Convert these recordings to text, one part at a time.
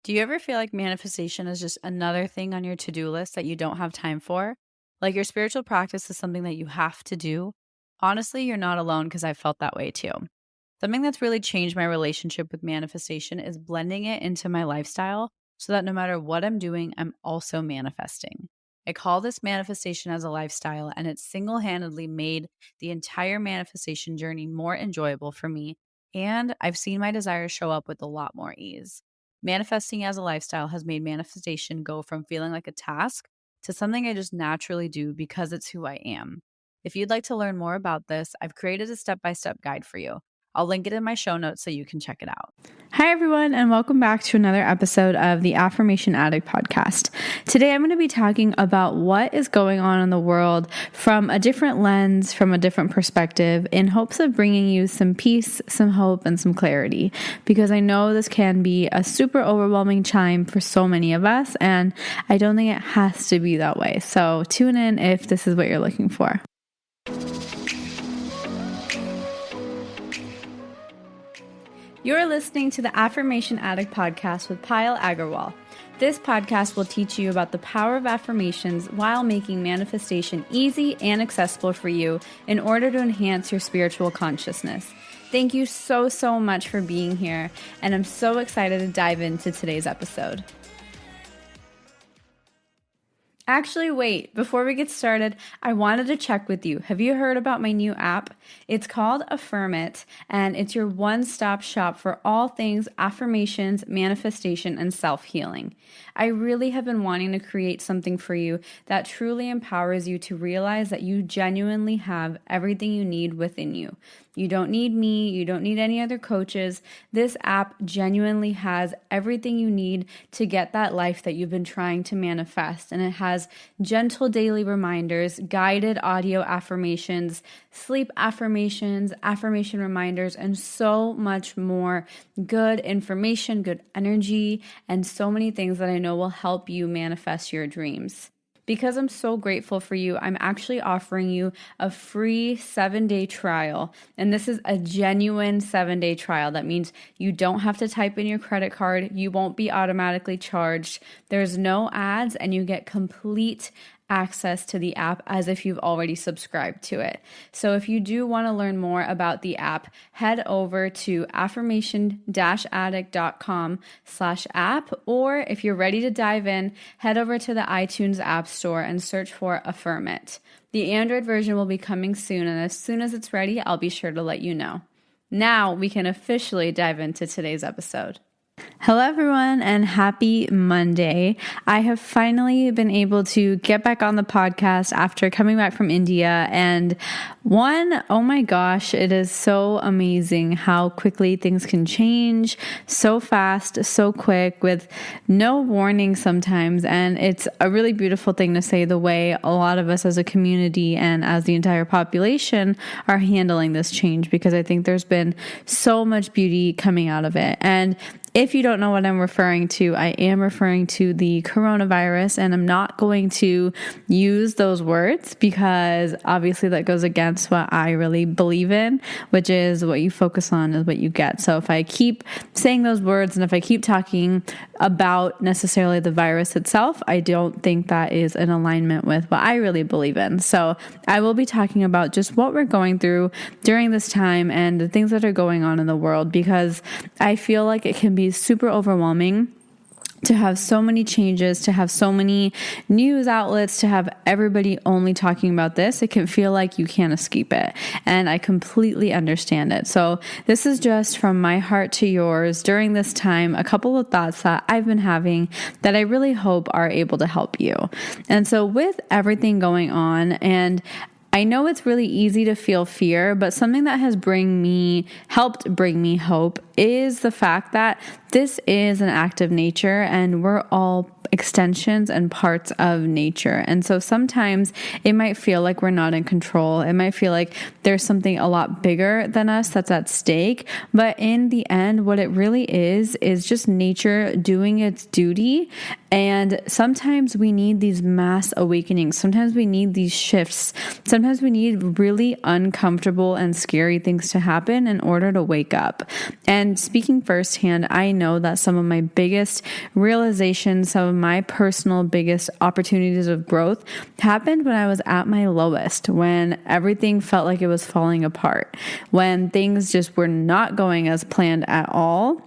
Do you ever feel like manifestation is just another thing on your to-do list that you don't have time for? Like your spiritual practice is something that you have to do? Honestly, you're not alone because I felt that way too. Something that's really changed my relationship with manifestation is blending it into my lifestyle so that no matter what I'm doing, I'm also manifesting. I call this manifestation as a lifestyle, and it's single handedly made the entire manifestation journey more enjoyable for me. And I've seen my desires show up with a lot more ease. Manifesting as a lifestyle has made manifestation go from feeling like a task to something I just naturally do because it's who I am. If you'd like to learn more about this, I've created a step by step guide for you. I'll link it in my show notes so you can check it out. Hi, everyone, and welcome back to another episode of the Affirmation Addict podcast. Today, I'm going to be talking about what is going on in the world from a different lens, from a different perspective, in hopes of bringing you some peace, some hope, and some clarity. Because I know this can be a super overwhelming time for so many of us, and I don't think it has to be that way. So tune in if this is what you're looking for. You're listening to the Affirmation Addict podcast with Payal Agarwal. This podcast will teach you about the power of affirmations while making manifestation easy and accessible for you in order to enhance your spiritual consciousness. Thank you so much for being here, and I'm so excited to dive into today's episode. Actually, wait, before we get started, I wanted to check with you. Have you heard about my new app? It's called Affirm It, and it's your one-stop shop for all things affirmations, manifestation, and self-healing. I really have been wanting to create something for you that truly empowers you to realize that you genuinely have everything you need within you. You don't need me. You don't need any other coaches. This app genuinely has everything you need to get that life that you've been trying to manifest. And it has gentle daily reminders, guided audio affirmations, sleep affirmations, affirmation reminders, and so much more good information, good energy, and so many things that I know will help you manifest your dreams. Because I'm so grateful for you, I'm actually offering you a free 7-day trial. And this is a genuine 7-day trial. That means you don't have to type in your credit card. You won't be automatically charged. There's no ads, and you get complete access to the app as if you've already subscribed to it. So if you do want to learn more about the app, head over to affirmation-addict.com/app, or if you're ready to dive in, head over to the iTunes App Store and search for Affirm It. The Android version will be coming soon, and as soon as it's ready, I'll be sure to let you know. Now we can officially dive into today's episode. Hello, everyone, and happy Monday. I have finally been able to get back on the podcast after coming back from India. And oh my gosh, it is so amazing how quickly things can change so fast, so quick, with no warning sometimes. And it's a really beautiful thing to say the way a lot of us as a community and as the entire population are handling this change, because I think there's been so much beauty coming out of it. And if you don't know what I'm referring to, I am referring to the coronavirus, and I'm not going to use those words because obviously that goes against what I really believe in, which is what you focus on is what you get. So if I keep saying those words and if I keep talking about necessarily the virus itself, I don't think that is in alignment with what I really believe in. So I will be talking about just what we're going through during this time and the things that are going on in the world, because I feel like it can be super overwhelming to have so many changes, to have so many news outlets, to have everybody only talking about this. It can feel like you can't escape it. And I completely understand it. So this is just from my heart to yours during this time, a couple of thoughts that I've been having that I really hope are able to help you. And so with everything going on, and I know it's really easy to feel fear, but something that has helped bring me hope is the fact that this is an act of nature, and we're all extensions and parts of nature. And so sometimes it might feel like we're not in control. It might feel like there's something a lot bigger than us that's at stake. But in the end, what it really is just nature doing its duty. And sometimes we need these mass awakenings. Sometimes we need these shifts. Sometimes we need really uncomfortable and scary things to happen in order to wake up. And speaking firsthand, I know know that some of my biggest realizations, some of my personal biggest opportunities of growth happened when I was at my lowest, when everything felt like it was falling apart, when things just were not going as planned at all.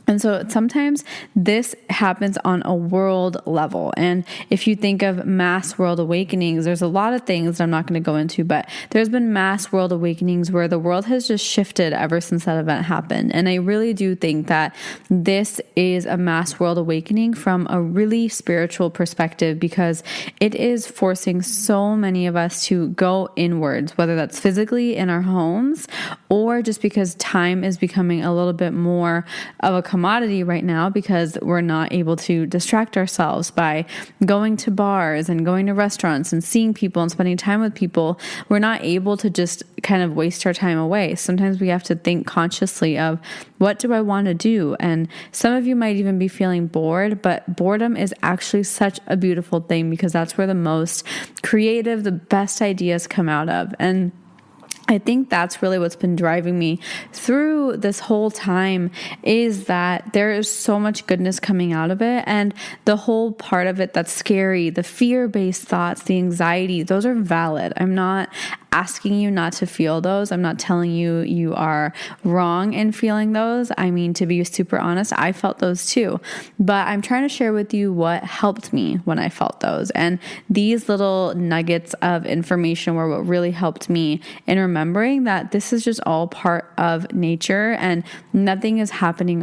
And so sometimes this happens on a world level. And if you think of mass world awakenings, there's a lot of things that I'm not going to go into, but there's been mass world awakenings where the world has just shifted ever since that event happened. And I really do think that this is a mass world awakening from a really spiritual perspective, because it is forcing so many of us to go inwards, whether that's physically in our homes or just because time is becoming a little bit more of a commodity right now, because we're not able to distract ourselves by going to bars and going to restaurants and seeing people and spending time with people. We're not able to just kind of waste our time away. Sometimes we have to think consciously of, what do I want to do? And some of you might even be feeling bored, but boredom is actually such a beautiful thing, because that's where the most creative, the best ideas come out of. And I think that's really what's been driving me through this whole time, is that there is so much goodness coming out of it. And the whole part of it that's scary, the fear-based thoughts, the anxiety, those are valid. I'm not asking you not to feel those. I'm not telling you you are wrong in feeling those. I mean, to be super honest, I felt those too. But I'm trying to share with you what helped me when I felt those. And these little nuggets of information were what really helped me in remembering that this is just all part of nature and nothing is happening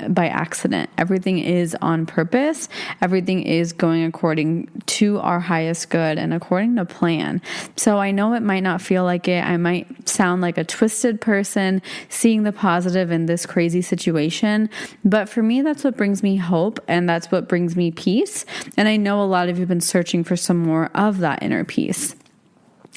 by accident. Everything is on purpose. Everything is going according to our highest good and according to plan. So I know it might not feel like it. I might sound like a twisted person seeing the positive in this crazy situation. But for me, that's what brings me hope, and that's what brings me peace. And I know a lot of you have been searching for some more of that inner peace.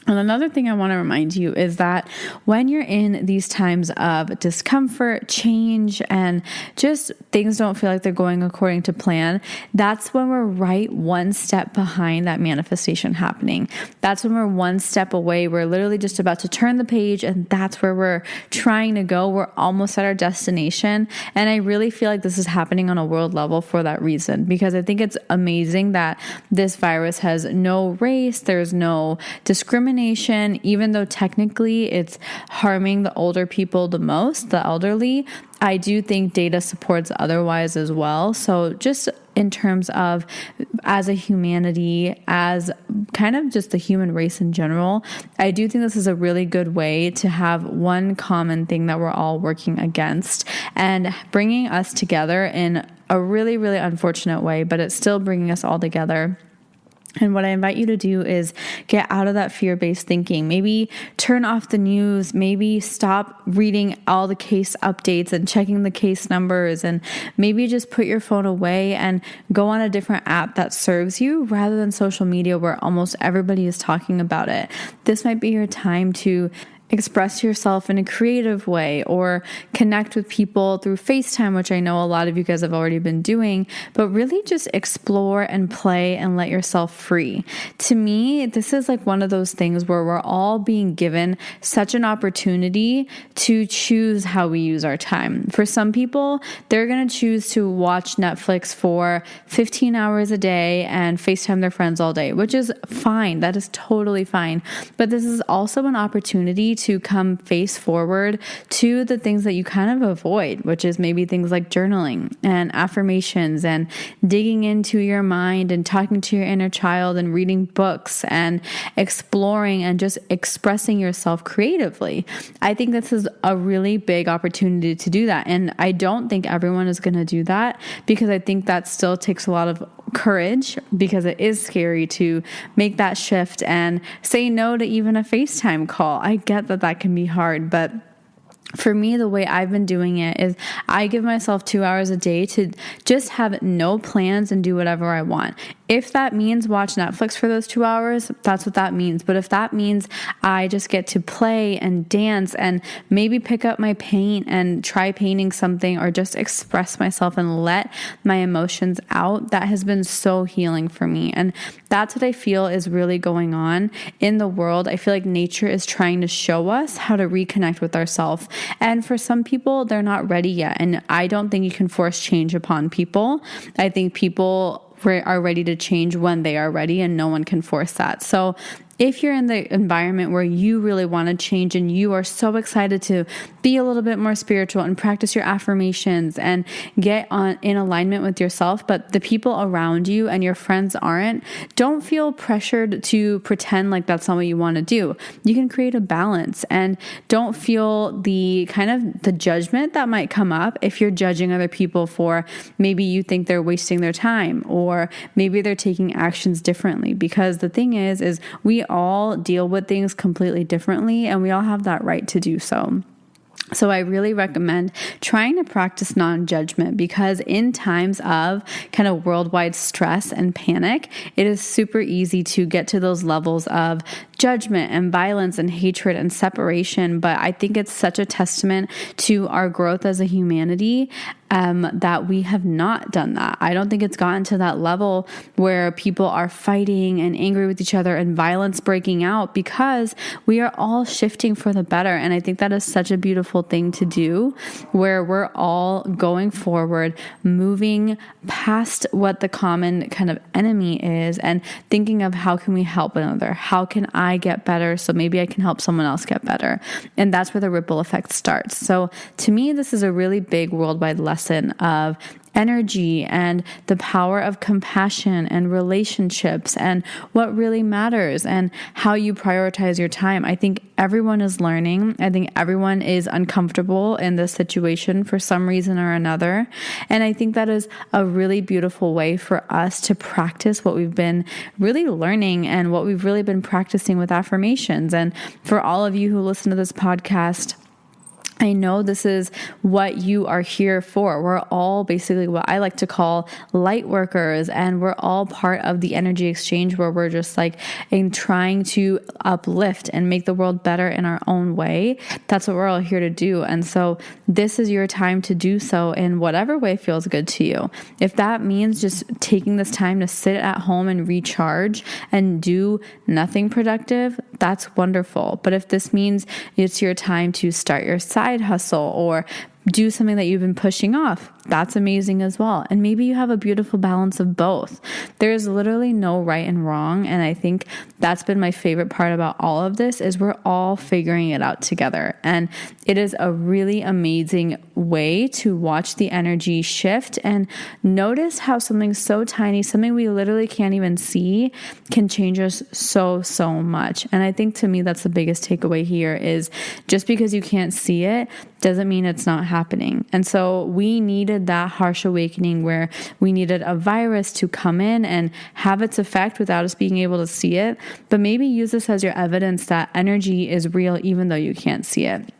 And another thing I want to remind you is that when you're in these times of discomfort, change, and just things don't feel like they're going according to plan, that's when we're right one step behind that manifestation happening. That's when we're one step away. We're literally just about to turn the page, and that's where we're trying to go. We're almost at our destination. And I really feel like this is happening on a world level for that reason, because I think it's amazing that this virus has no race, there's no discrimination. Even though technically it's harming the older people the most, the elderly, I do think data supports otherwise as well. So just in terms of as a humanity, as kind of just the human race in general, I do think this is a really good way to have one common thing that we're all working against and bringing us together in a really, really unfortunate way, but it's still bringing us all together. And what I invite you to do is get out of that fear-based thinking. Maybe turn off the news. Maybe stop reading all the case updates and checking the case numbers. And maybe just put your phone away and go on a different app that serves you rather than social media where almost everybody is talking about it. This might be your time to express yourself in a creative way or connect with people through FaceTime, which I know a lot of you guys have already been doing, but really just explore and play and let yourself free. To me, this is like one of those things where we're all being given such an opportunity to choose how we use our time. For some people, they're going to choose to watch Netflix for 15 hours a day and FaceTime their friends all day, which is fine. That is totally fine. But this is also an opportunity to come face forward to the things that you kind of avoid, which is maybe things like journaling and affirmations and digging into your mind and talking to your inner child and reading books and exploring and just expressing yourself creatively. I think this is a really big opportunity to do that. And I don't think everyone is going to do that, because I think that still takes a lot of courage, because it is scary to make that shift and say no to even a FaceTime call. I get that can be hard, but for me, the way I've been doing it is I give myself 2 hours a day to just have no plans and do whatever I want. If that means watch Netflix for those 2 hours, that's what that means. But if that means I just get to play and dance and maybe pick up my paint and try painting something or just express myself and let my emotions out, that has been so healing for me. And that's what I feel is really going on in the world. I feel like nature is trying to show us how to reconnect with ourselves. And for some people, they're not ready yet. And I don't think you can force change upon people. I think people are ready to change when they are ready, and no one can force that. So if you're in the environment where you really want to change and you are so excited to be a little bit more spiritual and practice your affirmations and get in alignment with yourself, but the people around you and your friends aren't, don't feel pressured to pretend like that's not what you want to do. You can create a balance, and don't feel the kind of the judgment that might come up if you're judging other people for maybe you think they're wasting their time, or maybe they're taking actions differently. Because the thing is we all deal with things completely differently, and we all have that right to do so. So I really recommend trying to practice non-judgment, because in times of kind of worldwide stress and panic, it is super easy to get to those levels of judgment and violence and hatred and separation. But I think it's such a testament to our growth as a humanity that we have not done that. I don't think it's gotten to that level where people are fighting and angry with each other and violence breaking out, because we are all shifting for the better. And I think that is such a beautiful thing to do, where we're all going forward, moving past what the common kind of enemy is, and thinking of how can we help another? How can I get better so maybe I can help someone else get better? And that's where the ripple effect starts. So to me, this is a really big worldwide lesson of energy and the power of compassion and relationships and what really matters and how you prioritize your time. I think everyone is learning. I think everyone is uncomfortable in this situation for some reason or another. And I think that is a really beautiful way for us to practice what we've been really learning and what we've really been practicing with affirmations. And for all of you who listen to this podcast, I know this is what you are here for. We're all basically what I like to call light workers, and we're all part of the energy exchange, where we're just like in trying to uplift and make the world better in our own way. That's what we're all here to do. And so this is your time to do so in whatever way feels good to you. If that means just taking this time to sit at home and recharge and do nothing productive, that's wonderful. But if this means it's your time to start your side hustle or do something that you've been pushing off, that's amazing as well. And maybe you have a beautiful balance of both. There's literally no right and wrong. And I think that's been my favorite part about all of this, is we're all figuring it out together. And it is a really amazing way to watch the energy shift and notice how something so tiny, something we literally can't even see, can change us so much. And I think to me, that's the biggest takeaway here, is just because you can't see it doesn't mean it's not happening. And so we needed that harsh awakening, where we needed a virus to come in and have its effect without us being able to see it. But maybe use this as your evidence that energy is real, even though you can't see it.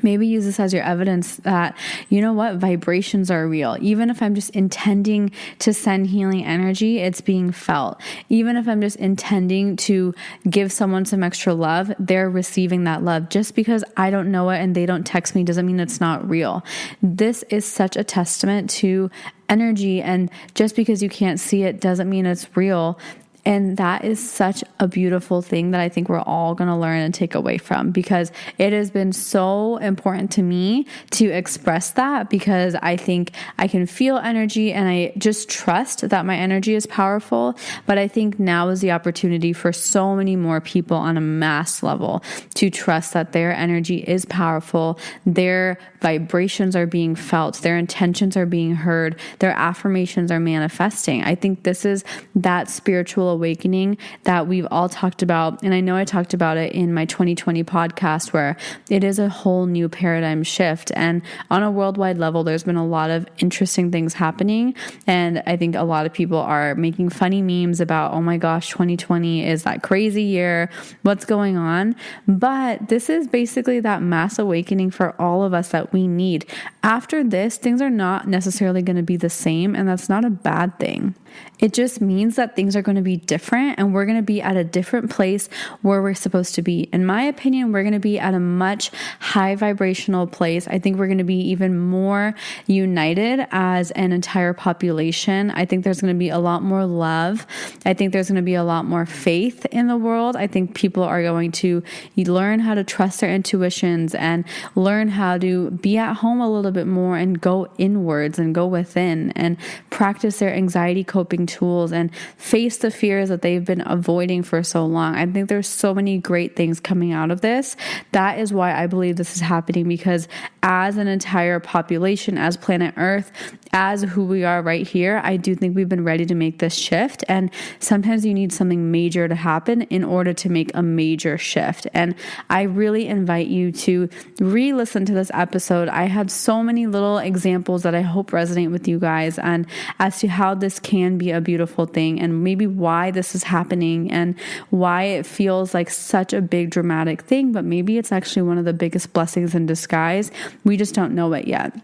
Maybe use this as your evidence that, you know what, vibrations are real. Even if I'm just intending to send healing energy, it's being felt. Even if I'm just intending to give someone some extra love, they're receiving that love. Just because I don't know it and they don't text me doesn't mean it's not real. This is such a testament to energy, and just because you can't see it doesn't mean it's real. And that is such a beautiful thing that I think we're all going to learn and take away from, because it has been so important to me to express that, because I think I can feel energy and I just trust that my energy is powerful. But I think now is the opportunity for so many more people on a mass level to trust that their energy is powerful, their vibrations are being felt, their intentions are being heard, their affirmations are manifesting. I think this is that spiritual awakening that we've all talked about. And I know I talked about it in my 2020 podcast, where it is a whole new paradigm shift. And on a worldwide level, there's been a lot of interesting things happening. And I think a lot of people are making funny memes about, oh my gosh, 2020 is that crazy year. What's going on? But this is basically that mass awakening for all of us that we need. After this, things are not necessarily going to be the same, and that's not a bad thing. It just means that things are going to be different, and we're going to be at a different place where we're supposed to be. In my opinion, we're going to be at a much high vibrational place. I think we're going to be even more united as an entire population. I think there's going to be a lot more love. I think there's going to be a lot more faith in the world. I think people are going to learn how to trust their intuitions and learn how to be at home a little bit more and go inwards and go within and practice their anxiety coping tools and face the fears that they've been avoiding for so long. I think there's so many great things coming out of this. That is why I believe this is happening, because as an entire population, as planet Earth, as who we are right here, I do think we've been ready to make this shift. And sometimes you need something major to happen in order to make a major shift. And I really invite you to re-listen to this episode. I had so many little examples that I hope resonate with you guys, and as to how this can be a beautiful thing, and maybe why this is happening and why it feels like such a big dramatic thing, but maybe it's actually one of the biggest blessings in disguise. We just don't know it yet.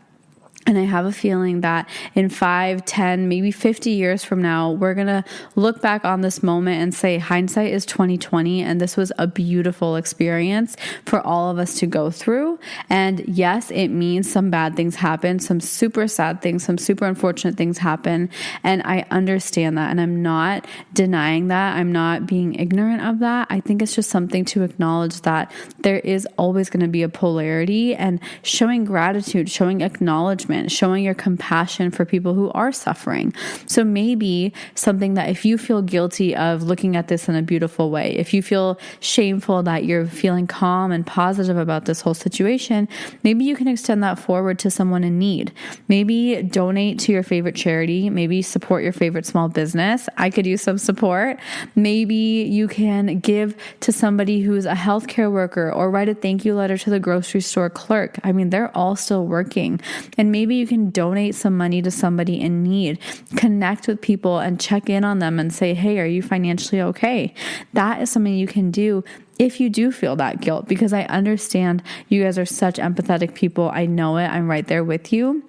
And I have a feeling that in 5, 10, maybe 50 years from now, we're going to look back on this moment and say hindsight is 2020. And this was a beautiful experience for all of us to go through. And yes, it means some bad things happen, some super sad things, some super unfortunate things happen. And I understand that. And I'm not denying that. I'm not being ignorant of that. I think it's just something to acknowledge that there is always going to be a polarity, and showing gratitude, showing acknowledgement, showing your compassion for people who are suffering. So maybe something that if you feel guilty of looking at this in a beautiful way, if you feel shameful that you're feeling calm and positive about this whole situation, maybe you can extend that forward to someone in need. Maybe donate to your favorite charity. Maybe support your favorite small business. I could use some support. Maybe you can give to somebody who's a healthcare worker, or write a thank you letter to the grocery store clerk. I mean, they're all still working. And maybe you can donate some money to somebody in need. Connect with people and check in on them and say, hey, are you financially okay? That is something you can do if you do feel that guilt, because I understand you guys are such empathetic people. I know it. I'm right there with you.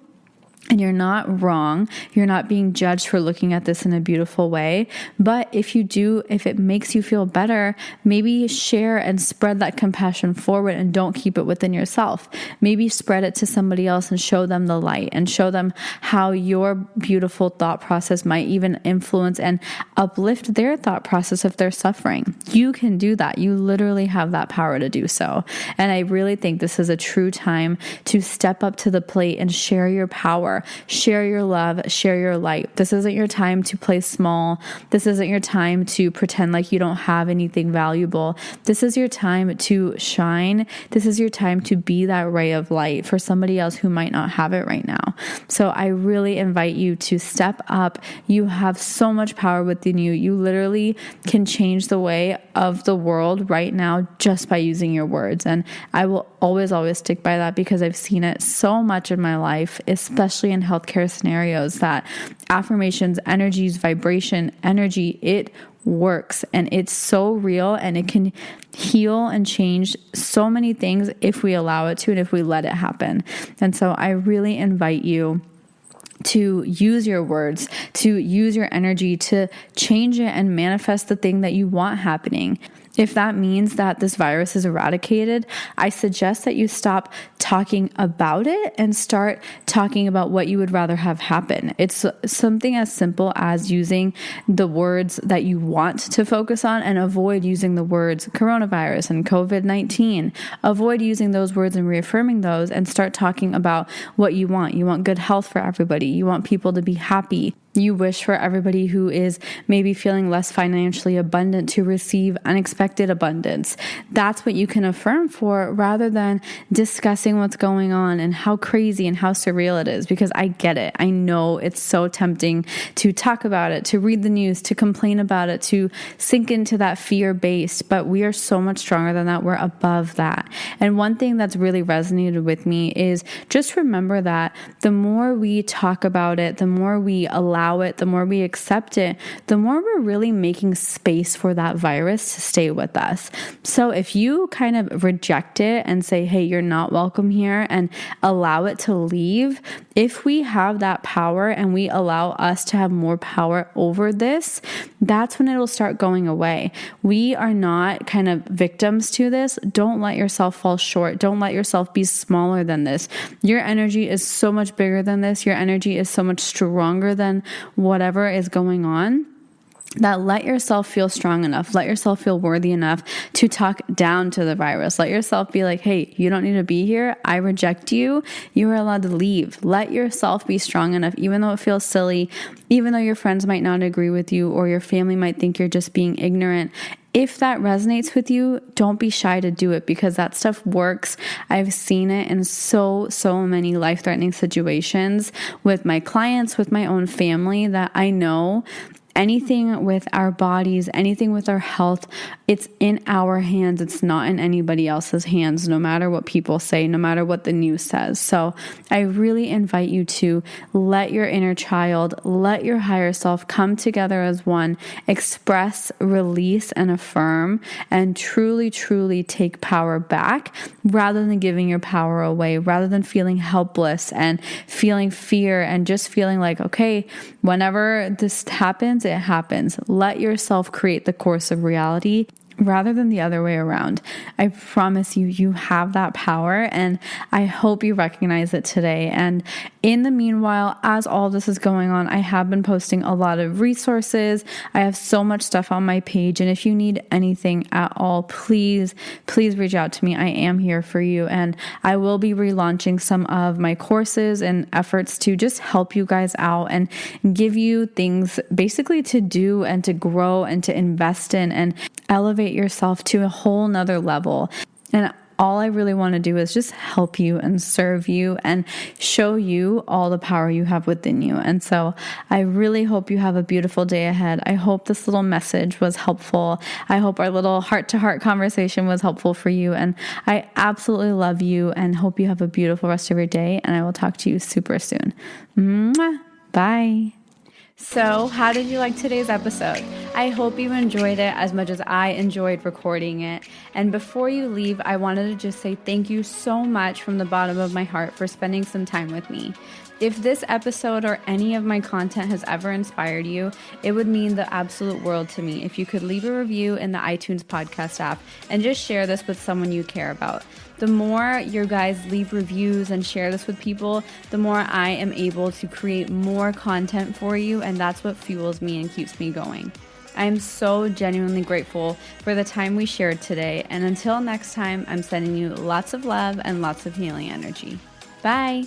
And you're not wrong. You're not being judged for looking at this in a beautiful way. But if it makes you feel better, maybe share and spread that compassion forward, and don't keep it within yourself. Maybe spread it to somebody else and show them the light, and show them how your beautiful thought process might even influence and uplift their thought process if they're suffering. You can do that. You literally have that power to do so. And I really think this is a true time to step up to the plate and share your power. Share your love, share your light. This isn't your time to play small. This isn't your time to pretend like you don't have anything valuable. This is your time to shine. This is your time to be that ray of light for somebody else who might not have it right now. So I really invite you to step up. You have so much power within you. You literally can change the way of the world right now just by using your words. And I will always stick by that, because I've seen it so much in my life, especially in healthcare scenarios, that affirmations, energies, vibration, energy, it works, and it's so real, and it can heal and change so many things if we allow it to, and if we let it happen. And so I really invite you to use your words, to use your energy to change it and manifest the thing that you want happening. If that means that this virus is eradicated, I suggest that you stop talking about it and start talking about what you would rather have happen. It's something as simple as using the words that you want to focus on, and avoid using the words coronavirus and COVID-19. Avoid using those words and reaffirming those, and start talking about what you want. You want good health for everybody. You want people to be happy. You wish for everybody who is maybe feeling less financially abundant to receive unexpected abundance. That's what you can affirm for, rather than discussing what's going on and how crazy and how surreal it is, because I get it. I know it's so tempting to talk about it, to read the news, to complain about it, to sink into that fear-based, but we are so much stronger than that. We're above that. And one thing that's really resonated with me is just remember that the more we talk about it, the more we allow allow it, the more we accept it, the more we're really making space for that virus to stay with us. So if you kind of reject it and say, hey, you're not welcome here, and allow it to leave, if we have that power and we allow us to have more power over this, that's when it'll start going away. We are not kind of victims to this. Don't let yourself fall short. Don't let yourself be smaller than this. Your energy is so much bigger than this. Your energy is so much stronger than whatever is going on. That let yourself feel strong enough, let yourself feel worthy enough to talk down to the virus. Let yourself be like, hey, you don't need to be here. I reject you. You are allowed to leave. Let yourself be strong enough, even though it feels silly, even though your friends might not agree with you or your family might think you're just being ignorant. If that resonates with you, don't be shy to do it, because that stuff works. I've seen it in so many life-threatening situations with my clients, with my own family, that I know anything with our bodies, anything with our health, it's in our hands. It's not in anybody else's hands, no matter what people say, no matter what the news says. So I really invite you to let your inner child, let your higher self come together as one, express, release, and affirm, and truly take power back, rather than giving your power away, rather than feeling helpless and feeling fear and just feeling like, okay, whenever this happens, it happens. Let yourself create the course of reality rather than the other way around. I promise you, you have that power, and I hope you recognize it today. And in the meanwhile, as all this is going on, I have been posting a lot of resources. I have so much stuff on my page, and if you need anything at all, please reach out to me. I am here for you, and I will be relaunching some of my courses and efforts to just help you guys out and give you things basically to do and to grow and to invest in and elevate yourself to a whole nother level. And all I really want to do is just help you and serve you and show you all the power you have within you. And so I really hope you have a beautiful day ahead. I hope this little message was helpful. I hope our little heart-to-heart conversation was helpful for you. And I absolutely love you and hope you have a beautiful rest of your day. And I will talk to you super soon. Mwah. Bye. So, how did you like today's episode? I hope you enjoyed it as much as I enjoyed recording it. And before you leave, I wanted to just say thank you so much from the bottom of my heart for spending some time with me. If this episode or any of my content has ever inspired you, it would mean the absolute world to me if you could leave a review in the iTunes podcast app and just share this with someone you care about. The more you guys leave reviews and share this with people, the more I am able to create more content for you, and that's what fuels me and keeps me going. I am so genuinely grateful for the time we shared today, and until next time, I'm sending you lots of love and lots of healing energy. Bye!